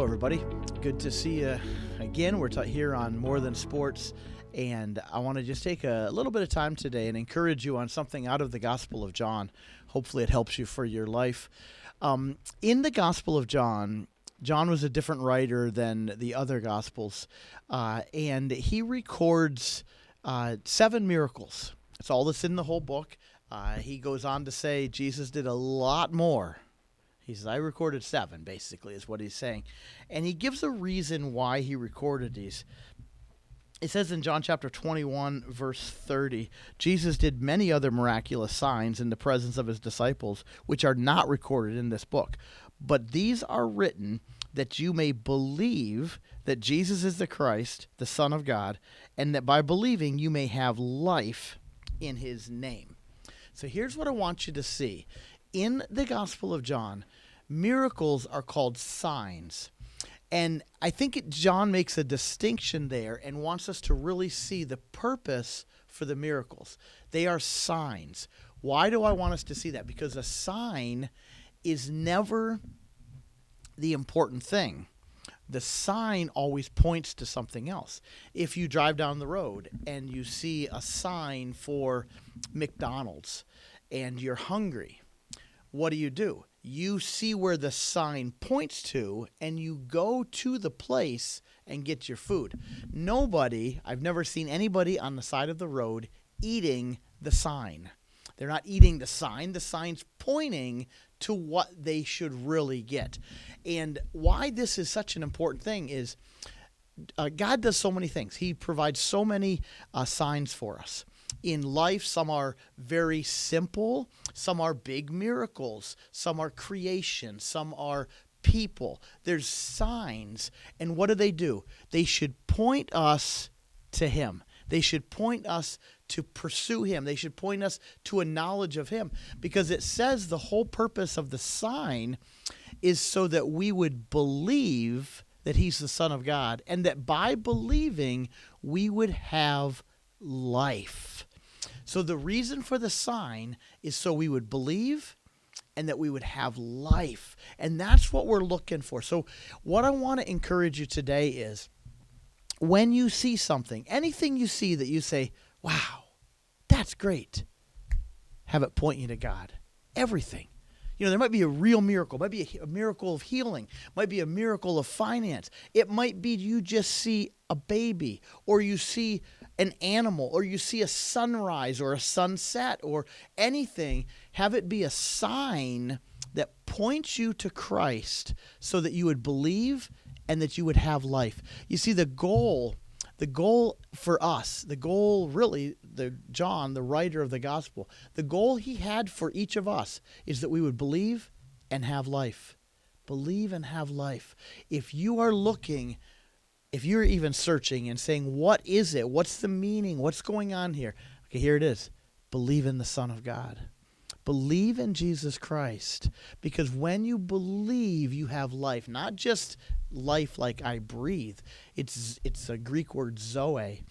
Hello, everybody. Good to see you again. We're here on More Than Sports, and I want to just take a little bit of time today and encourage you on something out of the Gospel of John. Hopefully it helps you for your life. In the Gospel of John, John was a different writer than the other Gospels, and he records 7 miracles. That's all that's in the whole book. He goes on to say Jesus did a lot more. He says, I recorded 7, basically, is what he's saying. And he gives a reason why he recorded these. It says in John chapter 21, verse 30, Jesus did many other miraculous signs in the presence of his disciples, which are not recorded in this book. But these are written that you may believe that Jesus is the Christ, the Son of God, and that by believing you may have life in his name. So here's what I want you to see. In the Gospel of John, miracles are called signs. And I think John makes a distinction there and wants us to really see the purpose for the miracles. They are signs. Why do I want us to see that? Because a sign is never the important thing. The sign always points to something else. If you drive down the road and you see a sign for McDonald's and you're hungry, what do? You see where the sign points to, and you go to the place and get your food. I've never seen anybody on the side of the road eating the sign. They're not eating the sign. The sign's pointing to what they should really get. And why this is such an important thing is God does so many things. He provides so many signs for us. In life, some are very simple, some are big miracles, some are creation, some are people. There's signs, and what do? They should point us to him. They should point us to pursue him. They should point us to a knowledge of him, because it says the whole purpose of the sign is so that we would believe that he's the Son of God, and that by believing we would have life. So the reason for the sign is so we would believe and that we would have life. And that's what we're looking for. So what I want to encourage you today is when you see something, anything you see that you say, wow, that's great, have it point you to God. Everything. There might be a real miracle, might be a miracle of healing, might be a miracle of finance. It might be you just see a baby, or you see an animal, or you see a sunrise or a sunset or anything. Have it be a sign that points you to Christ so that you would believe and that you would have life. You see, the goal for us, John, the writer of the gospel, the goal he had for each of us is that we would believe and have life. Believe and have life. If you're even searching and saying, what is it? What's the meaning? What's going on here? Okay, here it is. Believe in the Son of God. Believe in Jesus Christ, because when you believe, you have life. Not just life like I breathe. It's a Greek word zoe,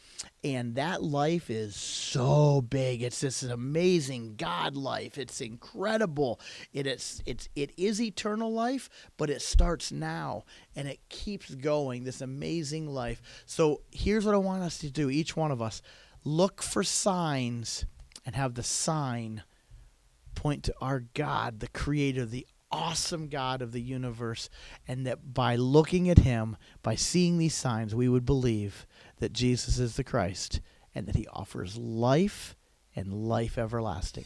and that life is so big. It's this amazing God life. It's incredible. It is eternal life, but it starts now and it keeps going. This amazing life. So here's what I want us to do. Each one of us, look for signs and have the sign point to our God, the creator, the awesome God of the universe, and that by looking at him, by seeing these signs, we would believe that Jesus is the Christ and that he offers life and life everlasting.